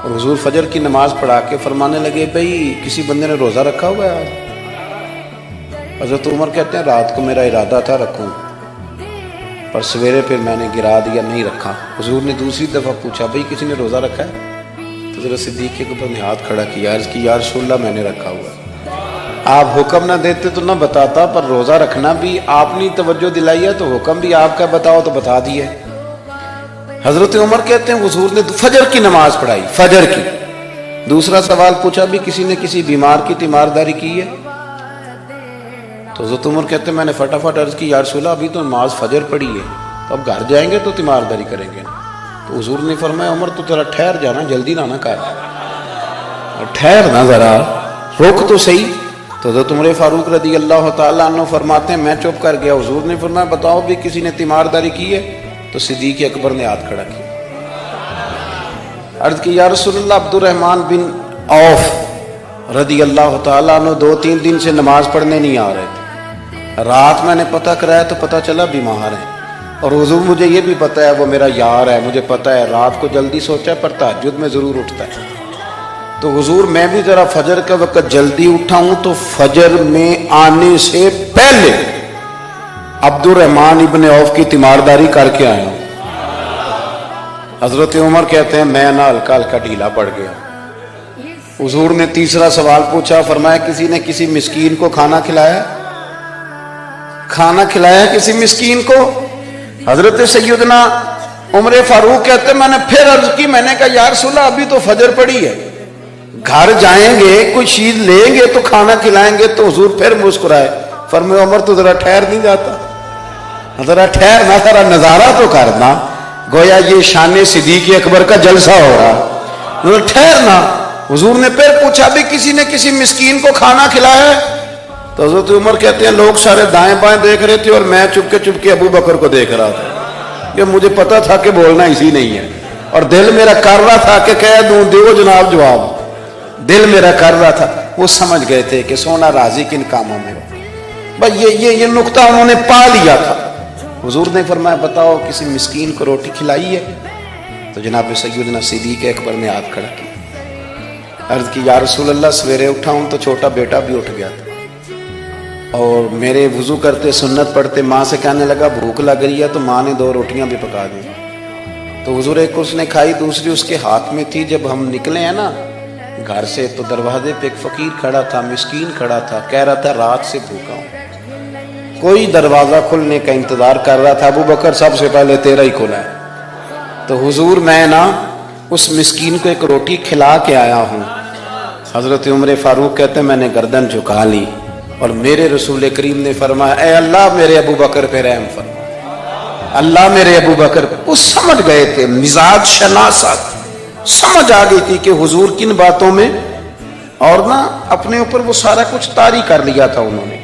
اور حضور فجر کی نماز پڑھا کے فرمانے لگے بھئی کسی بندے نے روزہ رکھا ہوا ہے آج؟ حضرت عمر کہتے ہیں رات کو میرا ارادہ تھا رکھوں، پر سویرے پھر میں نے گرا دیا، نہیں رکھا۔ حضور نے دوسری دفعہ پوچھا بھئی کسی نے روزہ رکھا ہے؟ تو حضرت صدیق کے اوپر نے ہاتھ کھڑا کیا، عرض کی یا رسول اللہ میں نے رکھا ہوا ہے۔ آپ حکم نہ دیتے تو نہ بتاتا، پر روزہ رکھنا بھی آپ نے توجہ دلائی ہے تو حکم بھی آپ کا بتاؤ تو بتا دیے۔ حضرت عمر کہتے ہیں حضور نے فجر کی نماز پڑھائی، فجر کی۔ دوسرا سوال پوچھا بھی کسی نے کسی بیمار کی تیمارداری کی ہے؟ تو حضرت عمر کہتے ہیں میں نے فٹافٹ عرض کی یا رسول اللہ ابھی تو نماز فجر پڑھی ہے، تو اب گھر جائیں گے تو تیمارداری کریں گے۔ تو حضور نے فرمایا عمر تو ذرا ٹھہر جانا، جلدی نہ کر، ٹھہر نہ ذرا، روک تو صحیح۔ تو حضرت عمر فاروق رضی اللہ تعالیٰ عنہ فرماتے ہیں میں چپ کر گیا۔ حضور نے فرمایا بتاؤ بھی کسی نے تیمارداری کی ہے؟ تو صدیق اکبر نے ہاتھ کھڑا کیا، عرض کی یا رسول اللہ عبد الرحمن بن عوف رضی اللہ تعالیٰ عنہ 2-3 دن سے نماز پڑھنے نہیں آ رہے تھے، رات میں نے پتہ کرایا تو پتہ چلا بیمار ہیں، اور حضور مجھے یہ بھی پتہ ہے وہ میرا یار ہے، مجھے پتہ ہے رات کو جلدی سوچا پر تہجد میں ضرور اٹھتا ہے۔ تو حضور میں بھی ذرا فجر کا وقت جلدی اٹھا ہوں تو فجر میں آنے سے پہلے عبد الرحمن ابن عوف کی تیمارداری کر کے آیا ہوں۔ حضرت عمر کہتے ہیں میں نہ ہلکا ہلکا ڈھیلا پڑ گیا۔ حضور نے تیسرا سوال پوچھا، فرمایا کسی نے کسی مسکین کو کھانا کھلایا؟ کھانا کھلایا کسی مسکین کو؟ حضرت سیدنا عمر فاروق کہتے ہیں میں نے پھر عرض کی، میں نے کہا یا رسول اللہ ابھی تو فجر پڑی ہے، گھر جائیں گے کوئی چیز لیں گے تو کھانا کھلائیں گے۔ تو حضور پھر مسکرائے، فرمایا عمر تو ذرا ٹھہر نہیں جاتا، ذرا ٹھہر نہ، ذرا نظارہ تو کرنا، گویا یہ شان صدیق اکبر کا جلسہ ہو رہا، ذرا ٹھہرنا۔ حضور نے پھر پوچھا بھی کسی نے کسی مسکین کو کھانا کھلایا ہے؟ تو حضرت عمر کہتے ہیں لوگ سارے دائیں بائیں دیکھ رہے تھے اور میں چپ کے ابو بکر کو دیکھ رہا تھا، کہ مجھے پتا تھا کہ بولنا اسی نہیں ہے، اور دل میرا کر رہا تھا کہ کہہ دوں دیو جناب جواب، دل میرا کر رہا تھا۔ وہ سمجھ گئے تھے کہ سونا راضی کن کاموں میں ہو، بس یہ نقطہ انہوں نے پا لیا تھا۔ حضور نے فرمایا بتاؤ کسی مسکین کو روٹی کھلائی ہے؟ تو جناب سیدنا صدیق اکبر نے ہاتھ کھڑا کیا، عرض کی یا رسول اللہ سویرے اٹھا ہوں تو چھوٹا بیٹا بھی اٹھ گیا تھا، اور میرے وضو کرتے سنت پڑھتے ماں سے کہنے لگا بھوک لگ رہی ہے، تو ماں نے 2 روٹیاں بھی پکا دی۔ تو حضور ایک اس نے کھائی، دوسری اس کے ہاتھ میں تھی۔ جب ہم نکلے ہیں نا گھر سے تو دروازے پہ ایک فقیر کھڑا تھا، مسکین کھڑا تھا، کہہ رہا تھا رات سے بھوکا ہوں، کوئی دروازہ کھلنے کا انتظار کر رہا تھا، ابو بکر سب سے پہلے تیرا ہی کھلا ہے۔ تو حضور میں نا اس مسکین کو ایک روٹی کھلا کے آیا ہوں۔ حضرت عمر فاروق کہتے ہیں میں نے گردن جھکا لی، اور میرے رسول کریم نے فرمایا اے اللہ میرے ابو بکر پہ رحم فرما، اللہ میرے ابو بکر۔ وہ سمجھ گئے تھے، مزاج شناست سمجھ آ گئی تھی کہ حضور کن باتوں میں، اور نا اپنے اوپر وہ سارا کچھ طاری کر لیا تھا انہوں نے۔